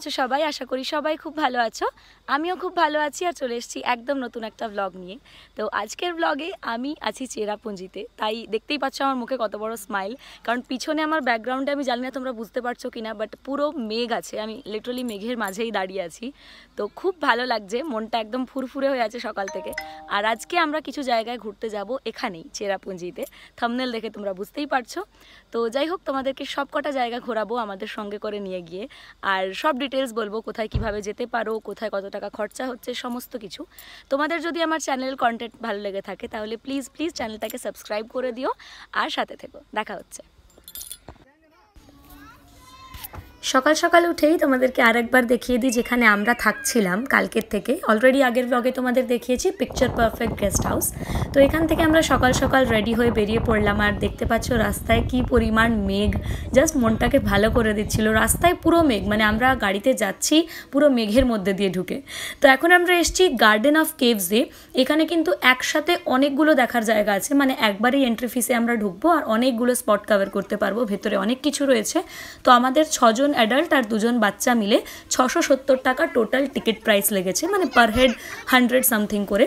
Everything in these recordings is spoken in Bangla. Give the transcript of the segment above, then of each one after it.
আছো সবাই? আশা করি সবাই খুব ভালো আছো। আমিও খুব ভালো আছি আর চলে এসেছি একদম নতুন একটা ব্লগ নিয়ে। তো আজকের ব্লগে আমি আছি চেরাপুঞ্জিতে, তাই দেখতেই পাচ্ছ আমার মুখে কত বড় স্মাইল। কারণ পিছনে আমার ব্যাকগ্রাউন্ডে আমি জানি না তোমরা বুঝতে পারছো কিনা, বাট পুরো মেঘ আছে, আমি লিটারালি মেঘের মাঝেই দাঁড়িয়ে আছি। তো খুব ভালো লাগছে, মনটা একদম ফুরফুরে হয়ে আছে সকাল থেকে। আর আজকে আমরা কিছু জায়গায় ঘুরতে যাব এখানেই চেরাপুঞ্জিতে, থাম্বনেল দেখে তোমরা বুঝতেই পারছো। তো যাই হোক, তোমাদেরকে সব কটা জায়গা ঘোরাবো আমাদের সঙ্গে করে নিয়ে গিয়ে, আর সব ডিটেলস বলবো, কোথায় কিভাবে যেতে পারো, কোথায় কত টাকা খরচা হচ্ছে, সমস্ত কিছু। তোমাদের যদি আমার চ্যানেল কন্টেন্ট ভালো লেগে থাকে তাহলে প্লিজ প্লিজ চ্যানেলটাকে সাবস্ক্রাইব করে দিও আর সাথে থেকো। দেখা হচ্ছে। সকাল সকাল উঠেই তোমাদেরকে আরেকবার দেখিয়ে দিই যেখানে আমরা থাকছিলাম কালকের থেকে। অলরেডি আগের ব্লগে তোমাদের দেখিয়েছি পিকচার পারফেক্ট গেস্ট হাউস। তো এখান থেকে আমরা সকাল সকাল রেডি হয়ে বেরিয়ে পড়লাম, আর দেখতে পাচ্ছ রাস্তায় কি পরিমাণ মেঘ, জাস্ট মনটাকে ভালো করে দিচ্ছিল। রাস্তায় পুরো মেঘ, মানে আমরা গাড়িতে যাচ্ছি পুরো মেঘের মধ্যে দিয়ে ঢুকে। তো এখন আমরা এসেছি গার্ডেন অফ কেভসে। এখানে কিন্তু একসাথে অনেকগুলো দেখার জায়গা আছে, মানে একবারেই এন্ট্রি ফিসে আমরা ঢুকবো আর অনেকগুলো স্পট কভার করতে পারবো। ভেতরে অনেক কিছু রয়েছে। তো আমাদের 6 জন অ্যাডাল্ট আর 2 জন বাচ্চা মিলে 670 টাকা টোটাল টিকিট প্রাইস লেগেছে, মানে পার হেড 100 সামথিং করে।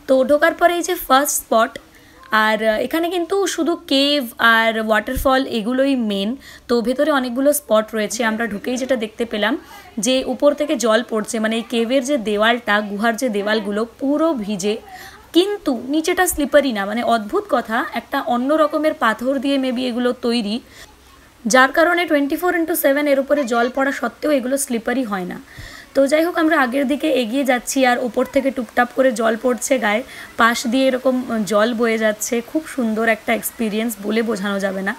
তো ঢোকার পরে এই যে ফার্স্ট স্পট, আর এখানে কিন্তু শুধু কেভ আর ওয়াটারফল এগুলোই মেন। তো ভেতরে অনেকগুলো স্পট রয়েছে। আমরা ঢুকেই যেটা দেখতে পেলাম যে উপর থেকে জল পড়ছে, মানে এই কেভের যে দেওয়ালটা, গুহার যে দেওয়ালগুলো পুরো ভিজে, কিন্তু নিচেটা স্লিপারি না। মানে অদ্ভুত কথা, একটা অন্য রকমের পাথর দিয়ে মেবি এগুলো তৈরি, যার কারণে 24/7 এর উপরে জল পড়া সত্ত্বেও এগুলো স্লিপারি হয় না। তো যাই হোক, আমরা আগের দিকে এগিয়ে যাচ্ছি আর ওপর থেকে টুপটাপ করে জল পড়ছে গায়ে, পাশ দিয়ে এরকম জল বয়ে যাচ্ছে। খুব সুন্দর একটা এক্সপিরিয়েন্স, বলে বোঝানো যাবে না।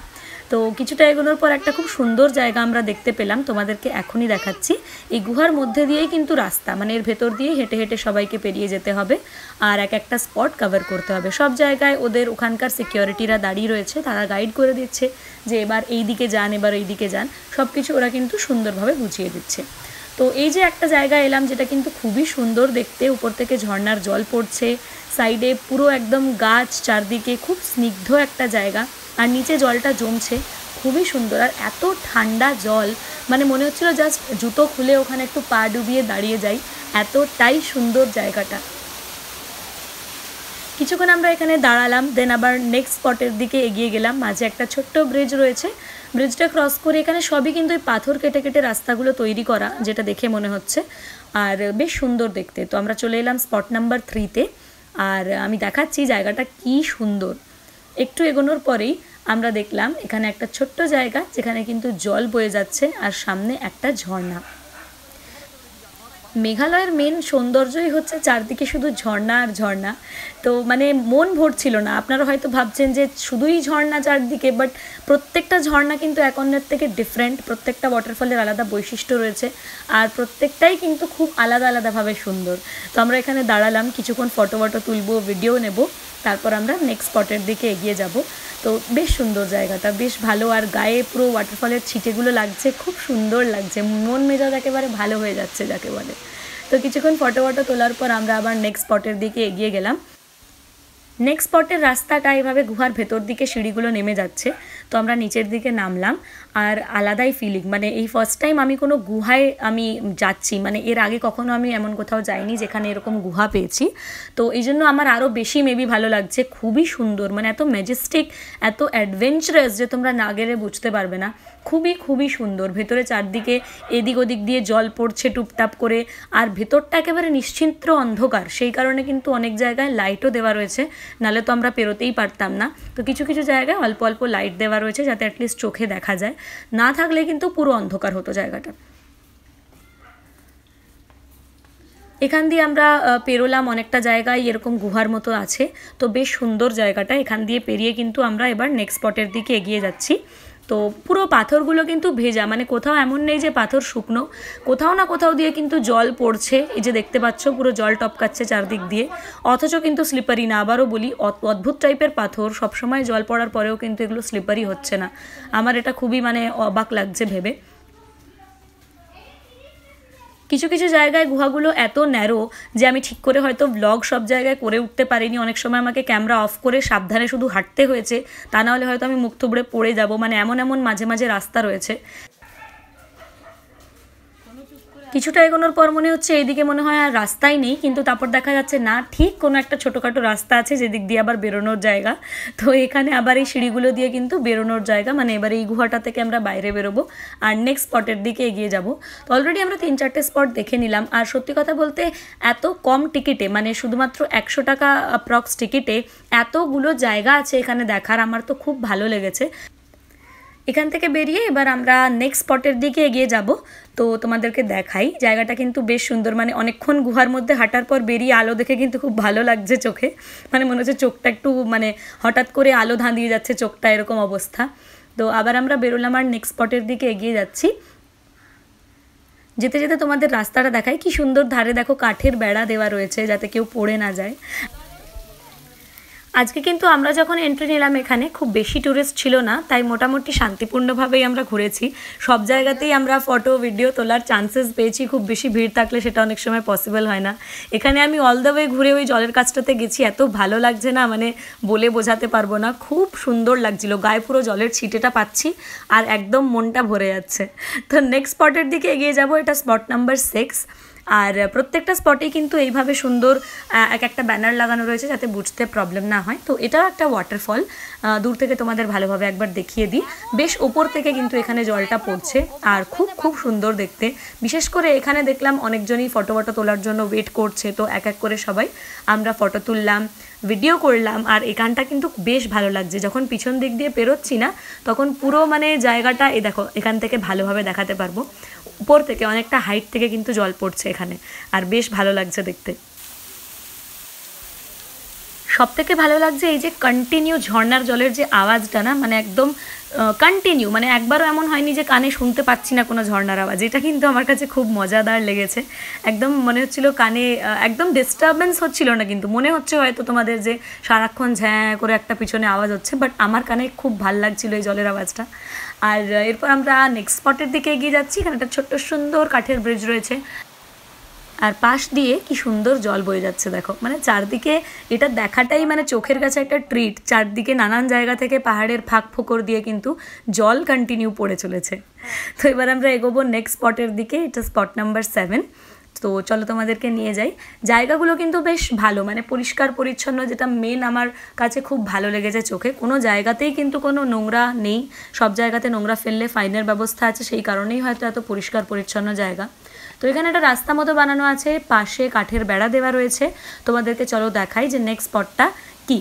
তো কিছুটা এগোনোর পর একটা খুব সুন্দর জায়গা আমরা দেখতে পেলাম, তোমাদেরকে এখনই দেখাচ্ছি। এই গুহার মধ্যে দিয়েই কিন্তু রাস্তা, মানে এর ভেতর দিয়ে হেঁটে হেঁটে সবাইকে পেরিয়ে যেতে হবে আর এক একটা স্পট কভার করতে হবে। সব জায়গায় ওদের ওখানকার সিকিউরিটিরা দাঁড়িয়ে রয়েছে, তারা গাইড করে দিচ্ছে যে এবার এই দিকে যান, এবার এই দিকে যান, সব কিছু ওরা কিন্তু সুন্দরভাবে বুঝিয়ে দিচ্ছে। তো এই যে একটা জায়গা এলাম যেটা কিন্তু খুবই সুন্দর দেখতে, উপর থেকে ঝর্ণার জল পড়ছে, সাইডে পুরো একদম গাছ, চারদিকে খুব স্নিগ্ধ একটা জায়গা, আর নিচে জলটা জমছে, খুবই সুন্দর। আর এত ঠান্ডা জল, মানে মনে হচ্ছিল জাস্ট জুতো খুলে ওখানে একটু পা ডুবিয়ে দাঁড়িয়ে যাই, এতটাই সুন্দর জায়গাটা। কিছুক্ষণ আমরা এখানে দাঁড়ালাম, দেন আবার নেক্সট স্পটের দিকে এগিয়ে গেলাম। মাঝে একটা ছোট্ট ব্রিজ রয়েছে, ব্রিজটা ক্রস করে এখানে সবই কিন্তু ওই পাথর কেটে কেটে রাস্তাগুলো তৈরি করা, যেটা দেখে মনে হচ্ছে, আর বেশ সুন্দর দেখতে। তো আমরা চলে এলাম স্পট নাম্বার 3-তে, আর আমি দেখাচ্ছি জায়গাটা কি সুন্দর। একটু এগোনোর পরেই আমরা দেখলাম এখানে একটা ছোট্ট জায়গা যেখানে কিন্তু জল বয়ে যাচ্ছে আর সামনে একটা ঝর্ণা। মেঘালয়ের মেন সৌন্দর্যই হচ্ছে চারদিকে শুধু ঝর্ণা আর ঝর্ণা। তো মানে মন ভরছিল না। আপনারা হয়তো ভাবছেন যে শুধুই ঝর্ণা চারদিকে, বাট প্রত্যেকটা ঝর্ণা কিন্তু এক অন্যের থেকে ডিফারেন্ট, প্রত্যেকটা ওয়াটারফলের আলাদা বৈশিষ্ট্য রয়েছে, আর প্রত্যেকটাই কিন্তু খুব আলাদা আলাদাভাবে সুন্দর। তো আমরা এখানে দাঁড়ালাম, কিছুক্ষণ ফটো তুলবো, ভিডিও নেব, তারপর আমরা নেক্সট স্পটের দিকে এগিয়ে যাব। তো বেশ সুন্দর জায়গাটা, বেশ ভালো, আর গায়ে পুরো ওয়াটারফলের ছিটেগুলো লাগছে, খুব সুন্দর লাগছে, মন মেজাজ একেবারে ভালো হয়ে যাচ্ছে যাকে বলে। তো কিছুক্ষণ ফটো তোলার পর আমরা আবার নেক্সট স্পটের দিকে এগিয়ে গেলাম। নেক্সট স্পটের রাস্তাটা এভাবে গুহার ভেতর দিকে সিঁড়িগুলো নেমে যাচ্ছে। তো আমরা নিচের দিকে নামলাম, আর আলাদাই ফিলিং, মানে এই ফার্স্ট টাইম আমি কোনো গুহায় আমি যাচ্ছি, মানে এর আগে কখনো আমি এমন কোথাও যাইনি যেখানে এরকম গুহা পেয়েছি। তো এই জন্য আমার আরও বেশি মেবি ভালো লাগছে। খুবই সুন্দর, মানে এত ম্যাজেস্টিক, এত অ্যাডভেঞ্চারাস যে তোমরা না গেলে বুঝতে পারবে না। খুবই খুবই সুন্দর। ভেতরে চারদিকে এদিক ওদিক দিয়ে জল পড়ছে টুপটাপ করে, আর ভেতরটা একেবারে নিশ্চিন্ত অন্ধকার, সেই কারণে কিন্তু অনেক জায়গায় লাইটও দেওয়া রয়েছে, নাহলে তো আমরা পেরোতেই পারতাম না। তো কিছু কিছু জায়গায় অল্প অল্প লাইট দেওয়া রয়েছে যাতে অ্যাটলিস্ট চোখে দেখা যায়, না থাকলে কিন্তু পুরো অন্ধকার হতো জায়গাটা। এখান দিয়ে আমরা পেরোলাম, অনেকটা জায়গায় এরকম গুহার মতো আছে। তো বেশ সুন্দর জায়গাটা, এখান দিয়ে পেরিয়ে কিন্তু আমরা এবার নেক্সট স্পটের দিকে এগিয়ে যাচ্ছি। তো পুরো পাথরগুলো কিন্তু ভেজা, মানে কোথাও এমন নেই যে পাথর শুকনো, কোথাও না কোথাও দিয়ে কিন্তু জল পড়ছে। এই যে দেখতে পাচ্ছ পুরো জল টপকাচ্ছে চারদিক দিয়ে, অথচ কিন্তু স্লিপারি না। আবারও বলি, অদ্ভুত টাইপের পাথর, সবসময় জল পড়ার পরেও কিন্তু এগুলো স্লিপারি হচ্ছে না। আমার এটা খুবই মানে অবাক লাগছে ভেবে। কিছু কিছু জায়গায় গুহাগুলো এত ন্যারো যে আমি ঠিক করে হয়তো ব্লগ সব জায়গায় করে উঠতে পারিনি। অনেক সময় আমাকে ক্যামেরা অফ করে সাবধানে শুধু হাঁটতে হয়েছে, তা নাহলে হয়তো আমি মুখ থুবড়ে পড়ে যাব, মানে এমন এমন মাঝে মাঝে রাস্তা রয়েছে। কিছুটা এগোনোর পর মনে হচ্ছে এইদিকে মনে হয় আর রাস্তাই নেই, কিন্তু তারপর দেখা যাচ্ছে না, ঠিক কোনো একটা ছোটোখাটো রাস্তা আছে যেদিক দিয়ে আবার বেরোনোর জায়গা। তো এখানে আবার এই সিঁড়িগুলো দিয়ে কিন্তু বেরোনোর জায়গা, মানে এবার এই গুহাটা থেকে আমরা বাইরে বেরোবো আর নেক্সট স্পটের দিকে এগিয়ে যাব। তো অলরেডি আমরা 3-4টে স্পট দেখে নিলাম। আর সত্যি কথা বলতে এত কম টিকিটে, মানে শুধুমাত্র 100 টাকা অ্যাপ্রক্স টিকিটে এতগুলো জায়গা আছে এখানে দেখার, আমার তো খুব ভালো লেগেছে। এখান থেকে বেরিয়ে এবার আমরা নেক্সট স্পটের দিকে এগিয়ে যাব। তো তোমাদেরকে দেখাই, জায়গাটা কিন্তু বেশ সুন্দর, মানে অনেকক্ষণ গুহার মধ্যে হাঁটার পর বেরিয়ে আলো দেখে কিন্তু খুব ভালো লাগছে চোখে, মানে মনে হচ্ছে চোখটা একটু মানে হঠাৎ করে আলো ধাঁধিয়ে যাচ্ছে চোখটা, এরকম অবস্থা। তো আবার আমরা বেরোলাম আর নেক্সট স্পটের দিকে এগিয়ে যাচ্ছি। যেতে যেতে তোমাদের রাস্তাটা দেখাই, কি সুন্দর ধারে দেখো কাঠের বেড়া দেওয়া রয়েছে যাতে কেউ পড়ে না যায়। আজকে কিন্তু আমরা যখন এন্ট্রি নিলাম এখানে খুব বেশি ট্যুরিস্ট ছিল না, তাই মোটামুটি শান্তিপূর্ণভাবেই আমরা ঘুরেছি। সব জায়গাতেই আমরা ফটো ভিডিও তোলার চান্সেস পেয়েছি, খুব বেশি ভিড় থাকলে সেটা অনেক সময় পসিবল হয় না। এখানে আমি অল দ্য ওয়ে ঘুরে ওই জলের কাছটাতে গেছি, এত ভালো লাগছে না, মানে বলে বোঝাতে পারবো না, খুব সুন্দর লাগছিল, গায়ে পুরো জলের ছিটেটা পাচ্ছি আর একদম মনটা ভরে যাচ্ছে। তো নেক্সট স্পটের দিকে এগিয়ে যাব, এটা স্পট নাম্বার 6। আর প্রত্যেকটা স্পটেই কিন্তু এইভাবে সুন্দর এক একটা ব্যানার লাগানো রয়েছে যাতে বুঝতে প্রবলেম না হয়। তো এটাও একটা ওয়াটারফল, দূর থেকে তোমাদের ভালোভাবে একবার দেখিয়ে দিই। বেশ ওপর থেকে কিন্তু এখানে জলটা পড়ছে আর খুব খুব সুন্দর দেখতে। বিশেষ করে এখানে দেখলাম অনেকজনই ফটো তোলার জন্য ওয়েট করছে, তো এক এক করে সবাই আমরা ফটো তুললাম, ভিডিও করলাম। আর এখানটা কিন্তু বেশ ভালো লাগছে, যখন পিছন দিক দিয়ে পেরোচ্ছি না তখন পুরো মানে জায়গাটা এই দেখো এখান থেকে ভালোভাবে দেখাতে পারবো, উপর থেকে অনেকটা হাইট থেকে কিন্তু জল পড়ছে এখানে, আর বেশ ভালো লাগছে দেখতে। সব থেকে ভালো লাগছে এই যে কন্টিনিউ ঝর্নার জলের যে আওয়াজটা না, মানে একদম কন্টিনিউ, মানে একবারও এমন হয়নি যে কানে শুনতে পাচ্ছি না কোনো ঝর্নার আওয়াজ। এটা কিন্তু আমার কাছে খুব মজাদার লেগেছে, একদম মনে হচ্ছিল কানে একদম ডিস্টারবেন্স হচ্ছিল না, কিন্তু মনে হচ্ছে হয়তো তোমাদের যে সারাক্ষণ ঝ্যাঁ করে একটা পিছনে আওয়াজ হচ্ছে, বাট আমার কানে খুব ভাল লাগছিল এই জলের আওয়াজটা। আর এরপর আমরা নেক্সট স্পটের দিকে এগিয়ে যাচ্ছি। এখানে একটা ছোট্ট সুন্দর কাঠের ব্রিজ রয়েছে আর পাশ দিয়ে কি সুন্দর জল বয়ে যাচ্ছে দেখো, মানে চারদিকে এটা দেখাটাই মানে চোখের কাছে একটা ট্রিট। চারদিকে নানান জায়গা থেকে পাহাড়ের ফাঁক ফোকর দিয়ে কিন্তু জল কন্টিনিউ পড়ে চলেছে। তো এবার আমরা এগোবো নেক্সট স্পটের দিকে, এটা স্পট নাম্বার 7। তো চলো তোমাদেরকে নিয়ে যাই। জায়গাগুলো কিন্তু বেশ ভালো, মানে পরিষ্কার পরিচ্ছন্ন, যেটা মেন আমার কাছে খুব ভালো লেগেছে চোখে। কোনো জায়গাতেই কিন্তু কোনো নোংরা নেই, সব জায়গাতে নোংরা ফেললে ফাইনের ব্যবস্থা আছে, সেই কারণেই হয়তো এত পরিষ্কার পরিচ্ছন্ন জায়গা। তো এখানে একটা রাস্তা মতো বানানো আছে, পাশে কাঠের বেড়া দেওয়া রয়েছে। তোমাদেরকে চলো দেখাই যে নেক্সট স্পটটা কি।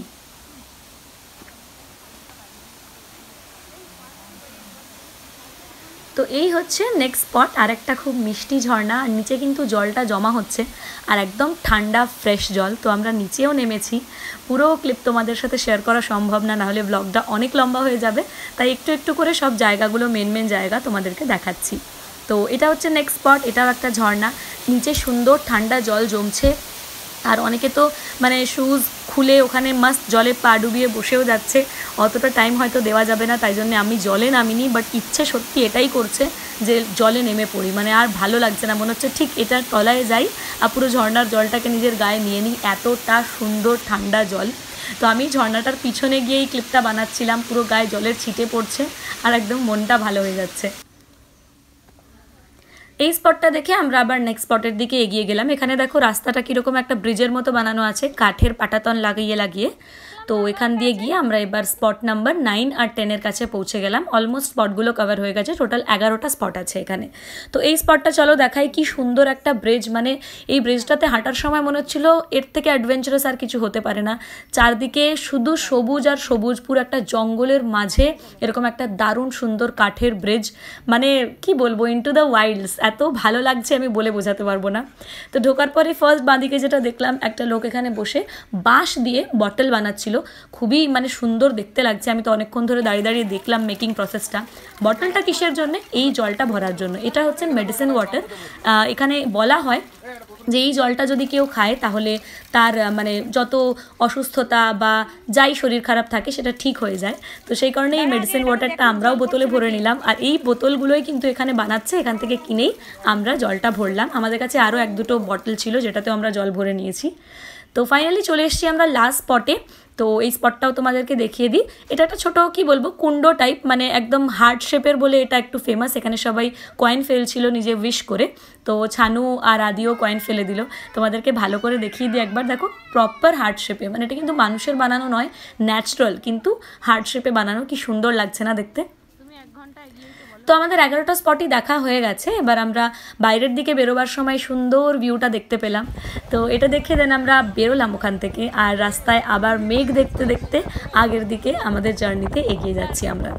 তো এই হচ্ছে নেক্সট স্পট, আর একটা খুব মিষ্টি ঝর্ণা, আর নিচে কিন্তু জলটা জমা হচ্ছে আর একদম ঠান্ডা ফ্রেশ জল। তো আমরা নিচেও নেমেছি, পুরো ক্লিপ তোমাদের সাথে শেয়ার করা সম্ভব না, নাহলে ব্লগটা অনেক লম্বা হয়ে যাবে, তাই একটু একটু করে সব জায়গাগুলো মেন জায়গা তোমাদেরকে দেখাচ্ছি। তো এটা হচ্ছে নেক্সট স্পট, এটাও একটা ঝর্ণা, নিচে সুন্দর ঠান্ডা জল জমছে। আর অনেকে তো মানে শুজ খুলে ওখানে মাস্ট জলে পা ডুবিয়ে বসেও যাচ্ছে, অতটা টাইম হয়তো দেওয়া যাবে না, তাই জন্য আমি জলে নামিনি, বাট ইচ্ছে সত্যি এটাই করছে যে জলে নেমে পড়ি, মানে আর ভালো লাগছে না, মনে হচ্ছে ঠিক এটার তলায় যাই আর পুরো ঝর্ণার জলটাকে নিজের গায়ে নিয়ে নিই, এতটা সুন্দর ঠান্ডা জল। তো আমি ঝর্ণাটার পিছনে গিয়ে এই ক্লিপটা বানাচ্ছিলাম, পুরো গায়ে জলের ছিটে পড়ছে আর একদম মনটা ভালো হয়ে যাচ্ছে। এই স্পটটা দেখে আমরা আবার নেক্সট স্পটের দিকে এগিয়ে গেলাম। এখানে দেখো রাস্তাটা কীরকম একটা ব্রিজের মতো বানানো আছে, কাঠের পাটাতন লাগিয়ে। তো এখান দিয়ে গিয়ে আমরা এবার স্পট নাম্বার 9 আর 10-এর কাছে পৌঁছে গেলাম। অলমোস্ট স্পটগুলো কভার হয়ে গেছে, টোটাল 11টা স্পট আছে এখানে। তো এই স্পটটা চলো দেখাই, কি সুন্দর একটা ব্রিজ, মানে এই ব্রিজটাতে হাঁটার সময় মনে হচ্ছিল এর থেকে অ্যাডভেঞ্চারাস আর কিছু হতে পারে না। চারদিকে শুধু সবুজ আর সবুজ, পুরো একটা জঙ্গলের মাঝে এরকম একটা দারুণ সুন্দর কাঠের ব্রিজ, মানে কি বলবো, ইনটু দ্য ওয়াইল্ডস, এত ভালো লাগছে আমি বলে বোঝাতে পারবো না। তো ঢোকার পরে ফার্স্ট বাঁদিকে যেটা দেখলাম, একটা লোক এখানে বসে বাঁশ দিয়ে বটল বানাচ্ছিল, খুবই মানে সুন্দর দেখতে লাগছে। আমি তো অনেকক্ষণ ধরে দাঁড়িয়ে দেখলাম মেকিং প্রসেসটা। বটলটা কিসের জন্য? এই জলটা ভরার জন্য। এটা হচ্ছে মেডিসিন ওয়াটার। এখানে বলা হয় যে এই জলটা যদি কেউ খায় তাহলে তার মানে যত অসুস্থতা বা যাই শরীর খারাপ থাকে সেটা ঠিক হয়ে যায়। তো সেই কারণে এই মেডিসিন ওয়াটারটা আমরাও বোতলে ভরে নিলাম, আর এই বোতলগুলোই কিন্তু এখানে বানাচ্ছে, এখান থেকে কিনেই আমরা জলটা ভরলাম। আমাদের কাছে আরও 1-2টো বটল ছিল যেটাতেও আমরা জল ভরে নিয়েছি। তো ফাইনালি চলে এসেছি আমরা লাস্ট স্পটে। তো এই স্পটটাও তোমাদেরকে দেখিয়ে দিই। এটা একটা ছোটো কি বলবো কুণ্ড টাইপ, মানে একদম হার্ট শেপের বলে এটা একটু ফেমাস। এখানে সবাই কয়েন ফেলছিল নিজে উইশ করে, তো ছানু আর আদিও কয়েন ফেলে দিল। তোমাদেরকে ভালো করে দেখিয়ে দিই একবার, দেখো প্রপার হার্ট শেপে, মানে এটা কিন্তু মানুষের বানানো নয়, ন্যাচারাল কিন্তু হার্ট শেপে বানানো। কি সুন্দর লাগছে না দেখতে। তো আমাদের 11টা স্পটই দেখা হয়ে গেছে। এবার আমরা বাইরের দিকে বেরোবার সময় সুন্দর ভিউটা দেখতে পেলাম। তো এটা দেখে দেন আমরা বেরোলাম ওখান থেকে, আর রাস্তায় আবার মেঘ দেখতে দেখতে আগের দিকে আমাদের জার্নিতে এগিয়ে যাচ্ছি আমরা।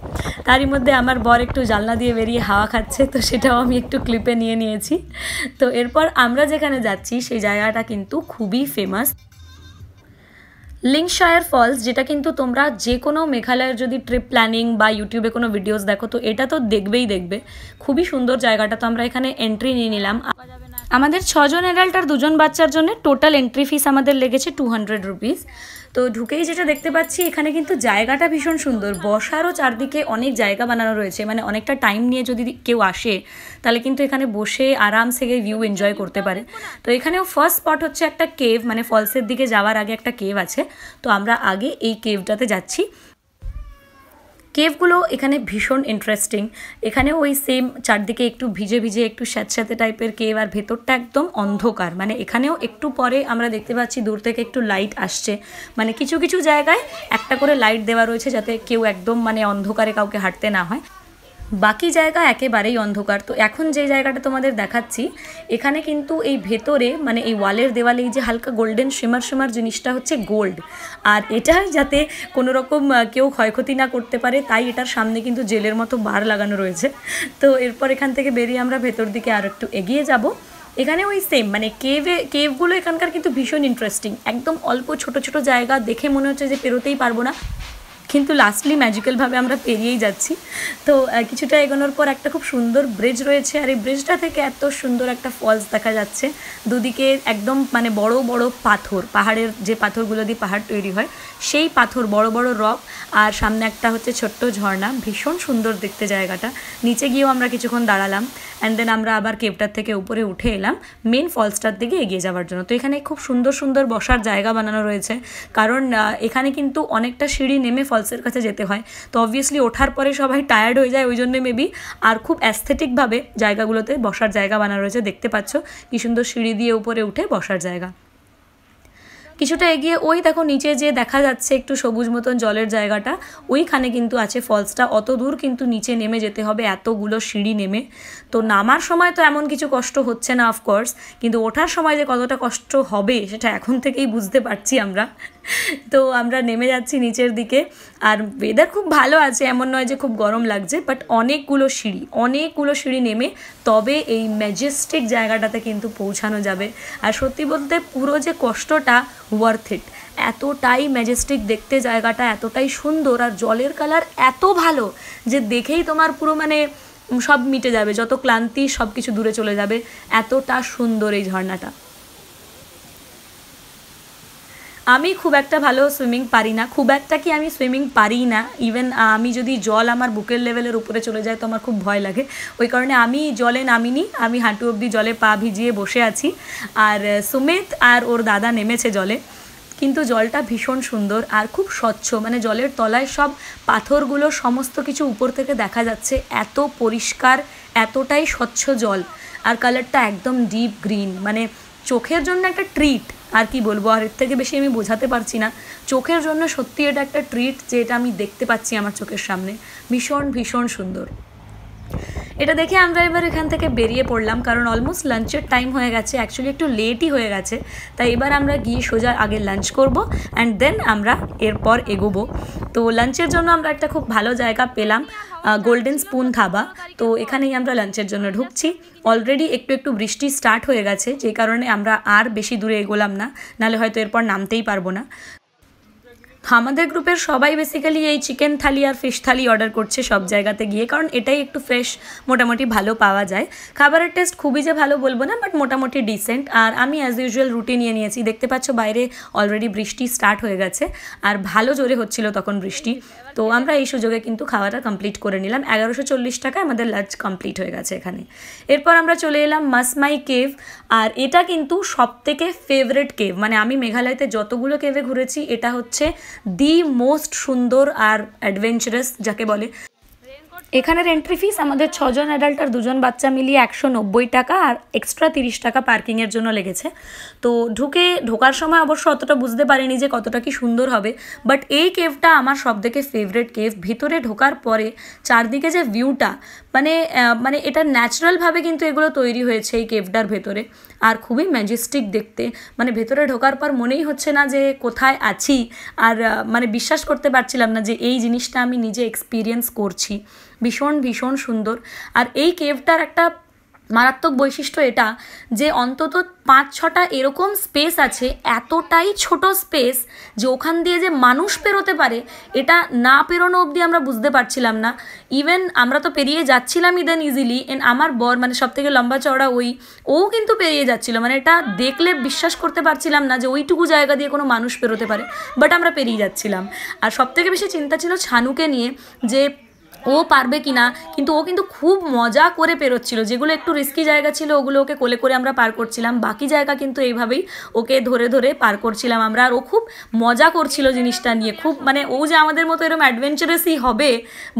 তারই মধ্যে আমার বর একটু জানলা দিয়ে বেরিয়ে হাওয়া খাচ্ছে, তো সেটাও আমি একটু ক্লিপে নিয়ে নিয়েছি। তো এরপর আমরা যেখানে যাচ্ছি সেই জায়গাটা কিন্তু খুবই ফেমাস, লিঙ্কশায়ার ফলস, যেটা কিন্তু তোমরা যে কোনো মেঘালয়ের যদি ট্রিপ প্ল্যানিং বা ইউটিউবে কোনো ভিডিওস দেখো তো এটা তো দেখবে। খুবই সুন্দর জায়গাটা। তো আমরা এখানে এন্ট্রি নিয়ে নিলাম। আমাদের 6 জন অ্যাডাল্ট আর 2 জন বাচ্চার জন্য টোটাল এন্ট্রি ফিস আমাদের লেগেছে 200 রুপিস। তো ঢুকেই যেটা দেখতে পাচ্ছি এখানে কিন্তু জায়গাটা ভীষণ সুন্দর, বসারও চারদিকে অনেক জায়গা বানানো রয়েছে, মানে অনেকটা টাইম নিয়ে যদি কেউ আসে তাহলে কিন্তু এখানে বসে আরামসে ভিউ এনজয় করতে পারে। তো এখানেও ফার্স্ট স্পট হচ্ছে একটা কেভ, মানে ফলসের দিকে যাওয়ার আগে একটা কেভ আছে। তো আমরা আগে এই কেভটাতে যাচ্ছি। কেভগুলো এখানে ভীষণ ইন্টারেস্টিং। এখানেও ওই সেম চারদিকে একটু ভিজে ভিজে একটু স্যাঁতস্যাঁতে টাইপের কেভ, আর ভেতরটা একদম অন্ধকার। মানে এখানেও একটু পরে আমরা দেখতে পাচ্ছি দূর থেকে একটু লাইট আসছে, মানে কিছু কিছু জায়গায় একটা করে লাইট দেওয়া রয়েছে যাতে কেউ একদম মানে অন্ধকারে কাউকে হাঁটতে না হয়, বাকি জায়গা একেবারেই অন্ধকার। তো এখন যে জায়গাটা তোমাদের দেখাচ্ছি এখানে কিন্তু এই ভেতরে মানে এই ওয়ালের দেওয়ালে এই যে হালকা গোল্ডেন শিমার জিনিসটা হচ্ছে গোল্ড, আর এটা যাতে কোনো রকম কেউ ক্ষয়ক্ষতি না করতে পারে তাই এটার সামনে কিন্তু জেলের মতো বার লাগানো রয়েছে। তো এরপর এখান থেকে বেরিয়ে আমরা ভেতর দিকে আর একটু এগিয়ে যাব। এখানে ওই সেম মানে কেভগুলো এখানকার কিন্তু ভীষণ ইন্টারেস্টিং, একদম অল্প ছোট ছোট জায়গা, দেখে মনে হচ্ছে যে পেরোতেই পারবো না, কিন্তু লাস্টলি ম্যাজিক্যালভাবে আমরা পেরিয়েই যাচ্ছি। তো কিছুটা এগোনোর পর একটা খুব সুন্দর ব্রিজ রয়েছে, আর এই ব্রিজটা থেকে এত সুন্দর একটা ফলস দেখা যাচ্ছে। দুদিকে একদম মানে বড় বড় পাথর, পাহাড়ের যে পাথরগুলো দিয়ে পাহাড় তৈরি হয় সেই পাথর, বড় বড় রক, আর সামনে একটা হচ্ছে ছোট্ট ঝর্ণা। ভীষণ সুন্দর দেখতে জায়গাটা। নিচে গিয়েও আমরা কিছুক্ষণ দাঁড়ালাম, অ্যান্ড দেন আমরা আবার কেভটার থেকে উপরে উঠে এলাম মেন ফলসটার দিকে এগিয়ে যাওয়ার জন্য। তো এখানে খুব সুন্দর সুন্দর বসার জায়গা বানানো রয়েছে, কারণ এখানে কিন্তু অনেকটা সিঁড়ি নেমে ফলসের কাছে যেতে হয়। তো অবভিয়াসলি ওঠার পরে সবাই টায়ার্ড হয়ে যায়, ওই জন্য মেবি। আর খুব অ্যাস্থেটিকভাবে জায়গাগুলোতে বসার জায়গা বানানো রয়েছে, দেখতে পাচ্ছ কি সুন্দর সিঁড়ি দিয়ে উপরে উঠে বসার জায়গা। কিছুটা এগিয়ে ওই দেখো নিচে যে দেখা যাচ্ছে একটু সবুজ মতন জলের জায়গাটা, ওইখানে কিন্তু আছে ফলসটা। অত দূর কিন্তু নিচে নেমে যেতে হবে, এতগুলো সিঁড়ি নেমে। তো নামার সময় তো এমন কিছু কষ্ট হচ্ছে না অফকোর্স, কিন্তু ওঠার সময় যে কতটা কষ্ট হবে সেটা এখন থেকেই বুঝতে পারছি আমরা। তো আমরা নেমে যাচ্ছি নিচের দিকে, আর ওয়েদার খুব ভালো আছে, এমন নয় যে খুব গরম লাগছে, বাট অনেকগুলো সিঁড়ি নেমে তবে এই ম্যাজেস্টিক জায়গাটাতে কিন্তু পৌঁছানো যাবে। আর সত্যি বলতে পুরো যে কষ্টটা ওয়ার্থ ইট, এতটাই ম্যাজেস্টিক দেখতে জায়গাটা, এতটাই সুন্দর, আর জলের কালার এত ভালো যে দেখেই তোমার পুরো মানে সব মিটে যাবে, যত ক্লান্তি সব কিছু দূরে চলে যাবে, এতটা সুন্দর এই ঝর্ণাটা। আমি খুব একটা ভালো সুইমিং পারি না, খুব একটা কি আমি সুইমিং পারি না, ইভেন আমি যদি জল আমার বুকের লেভেলের উপরে চলে যায় তো আমার খুব ভয় লাগে, ওই কারণে আমি জলে নামিনি, আমি হাঁটু অবধি জলে পা ভিজিয়ে বসে আছি। আর সুমিত আর ওর দাদা নেমেছে জলে, কিন্তু জলটা ভীষণ সুন্দর আর খুব স্বচ্ছ, মানে জলের তলায় সব পাথরগুলো সমস্ত কিছু উপর থেকে দেখা যাচ্ছে, এত পরিষ্কার, এতটাই স্বচ্ছ জল, আর কালারটা একদম ডিপ গ্রিন, মানে চোখের জন্য একটা ট্রিট। আর কি বলবো, আর এর থেকে বেশি আমি বোঝাতে পারছি না, চোখের জন্য সত্যি এটা একটা ট্রিট যে এটা আমি দেখতে পাচ্ছি আমার চোখের সামনে, ভীষণ ভীষণ সুন্দর। এটা দেখে আমরা এবার এখান থেকে বেরিয়ে পড়লাম, কারণ অলমোস্ট লাঞ্চের টাইম হয়ে গেছে, অ্যাকচুয়ালি একটু লেটই হয়ে গেছে, তাই এবার আমরা গিয়ে সোজা আগে লাঞ্চ করব, অ্যান্ড দেন আমরা এরপর এগোবো। তো লাঞ্চের জন্য আমরা একটা খুব ভালো জায়গা পেলাম, গোল্ডেন স্পুন ধাবা। তো এখানেই আমরা লাঞ্চের জন্য ঢুকছি। অলরেডি একটু বৃষ্টি স্টার্ট হয়ে গেছে, যে কারণে আমরা আর বেশি দূরে এগোলাম না, নাহলে হয়তো এরপর নামতেই পারবো না। আমাদের গ্রুপের সবাই বেসিক্যালি এই চিকেন থালি আর ফিশ থালি অর্ডার করছে সব জায়গাতে গিয়ে, কারণ এটাই একটু ফ্রেশ, মোটামুটি ভালো পাওয়া যায়। খাবারের টেস্ট খুবই যে ভালো বলবো না, বাট মোটামুটি ডিসেন্ট। আর আমি অ্যাজ ইউজুয়াল রুটি নিয়ে নিয়েছি, দেখতে পাচ্ছ বাইরে অলরেডি বৃষ্টি স্টার্ট হয়ে গেছে, আর ভালো জোরে হচ্ছিল তখন বৃষ্টি। তো আমরা এই সুযোগে কিন্তু খাওয়াটা কমপ্লিট করে নিলাম। 1140 টাকায় আমাদের লাঞ্চ কমপ্লিট হয়ে গেছে এখানে। এরপর আমরা চলে এলাম মাসমাই কেভ, আর এটা কিন্তু সবথেকে ফেভারিট কেভ, মানে আমি মেঘালয়তে যতগুলো কেভে ঘুরেছি এটা হচ্ছে দি মোস্ট সুন্দর আর অ্যাডভেঞ্চারাস যাকে বলে। এখানের এন্ট্রি ফিস আমাদের 6 জন অ্যাডাল্ট আর 2 জন বাচ্চা মিলিয়ে 190 টাকা, আর এক্সট্রা 30 টাকা পার্কিংয়ের জন্য লেগেছে। তো ঢোকার সময় অবশ্য অতটা বুঝতে পারিনি যে কতটা কি সুন্দর হবে, বাট এই কেভটা আমার সবথেকে ফেভারিট কেভ। ভিতরে ঢোকার পরে চারদিকে যে ভিউটা, মানে এটা ন্যাচারালভাবে কিন্তু এগুলো তৈরি হয়েছে এই কেভটার ভেতরে, আর খুবই ম্যাজেস্টিক দেখতে। মানে ভেতরে ঢোকার পর মনেই হচ্ছে না যে কোথায় আছি, আর মানে বিশ্বাস করতে পারছিলাম না যে এই জিনিসটা আমি নিজে এক্সপিরিয়েন্স করছি। ভীষণ ভীষণ সুন্দর। আর এই কেভটার একটা মারাত্মক বৈশিষ্ট্য এটা যে অন্তত 5-6টা এরকম স্পেস আছে, এতটাই ছোট স্পেস যে ওখান দিয়ে যে মানুষ পেরোতে পারে এটা না পেরোনো অবধি আমরা বুঝতে পারছিলাম না। ইভেন আমরা তো পেরিয়ে যাচ্ছিলামই দেন ইজিলি, আমার বর মানে সবথেকে লম্বা চওড়া ও কিন্তু পেরিয়ে যাচ্ছিল। মানে এটা দেখলে বিশ্বাস করতে পারছিলাম না যে ওইটুকু জায়গা দিয়ে কোনো মানুষ পেরোতে পারে, বাট আমরা পেরিয়ে যাচ্ছিলাম। আর সবথেকে বেশি চিন্তা ছিল ছানুকে নিয়ে, যে ও পারবে কি না, কিন্তু ও কিন্তু খুব মজা করে পেরোচ্ছিল। যেগুলো একটু রিস্কি জায়গা ছিল ওগুলো ওকে কোলে করে আমরা পার করছিলাম, বাকি জায়গা কিন্তু এইভাবেই ওকে ধরে ধরে পার করছিলাম আমরা। আর ও খুব মজা করছিল জিনিসটা নিয়ে, খুব মানে ও যে আমাদের মতো এরকম অ্যাডভেঞ্চারাসই হবে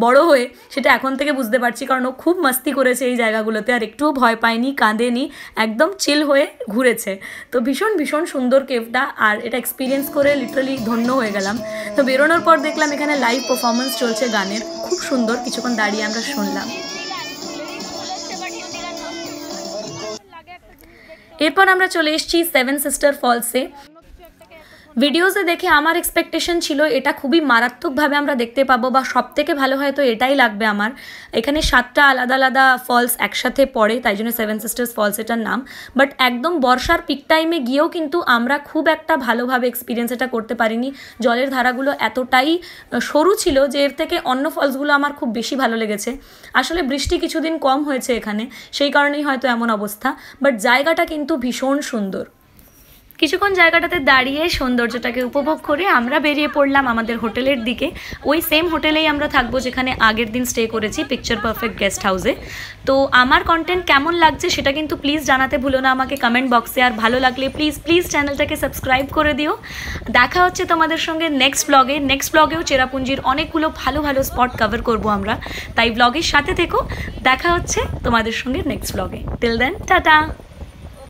বড় হয়ে সেটা এখন থেকে বুঝতে পারছি, কারণ ও খুব মাস্তি করেছে এই জায়গাগুলোতে, আর একটুও ভয় পায়নি, কাঁদেনি, একদম চিল হয়ে ঘুরেছে। তো ভীষণ ভীষণ সুন্দর কেভটা, আর এটা এক্সপিরিয়েন্স করে লিটারালি ধন্য হয়ে গেলাম। তো বেরোনোর পর দেখলাম এখানে লাইভ পারফরমেন্স চলছে গানের, খুব সুন্দর, কিছুক্ষণ দাঁড়িয়ে আমরা শুনলাম। এরপর আমরা চলে এসেছি 7 সিস্টার ফলসে। ভিডিওসে দেখে আমার এক্সপেকটেশন ছিল এটা খুবই মারাত্মকভাবে আমরা দেখতে পাবো, বা সব থেকে ভালো হয়তো এটাই লাগবে আমার। এখানে 7টা আলাদা আলাদা ফলস একসাথে পড়ে, তাই জন্য 7 সিস্টার্স ফলস এটার নাম। বাট একদম বর্ষার পিক টাইমে গিয়েও কিন্তু আমরা খুব একটা ভালোভাবে এক্সপিরিয়েন্স এটা করতে পারিনি। জলের ধারাগুলো এতটাই সরু ছিল যে এর থেকে অন্য ফলসগুলো আমার খুব বেশি ভালো লেগেছে। আসলে বৃষ্টি কিছুদিন কম হয়েছে এখানে, সেই কারণেই হয়তো এমন অবস্থা, বাট জায়গাটা কিন্তু ভীষণ সুন্দর। কিছুক্ষণ জায়গাটাতে দাঁড়িয়ে সৌন্দর্যটাকে উপভোগ করে আমরা বেরিয়ে পড়লাম আমাদের হোটেলের দিকে। ওই সেম হোটেলেই আমরা থাকবো যেখানে আগের দিন স্টে করেছি, পিকচার পারফেক্ট গেস্ট হাউসে। তো আমার কন্টেন্ট কেমন লাগছে সেটা কিন্তু প্লিজ জানাতে ভুলো না আমাকে কমেন্ট বক্সে, আর ভালো লাগলে প্লিজ প্লিজ চ্যানেলটাকে সাবস্ক্রাইব করে দিও। দেখা হচ্ছে তোমাদের সঙ্গে নেক্সট ব্লগেও চেরাপুঞ্জির অনেকগুলো ভালো ভালো স্পট কভার করব আমরা, তাই ব্লগের সাথে থেকো। দেখা হচ্ছে তোমাদের সঙ্গে নেক্সট ব্লগে। Till then tata.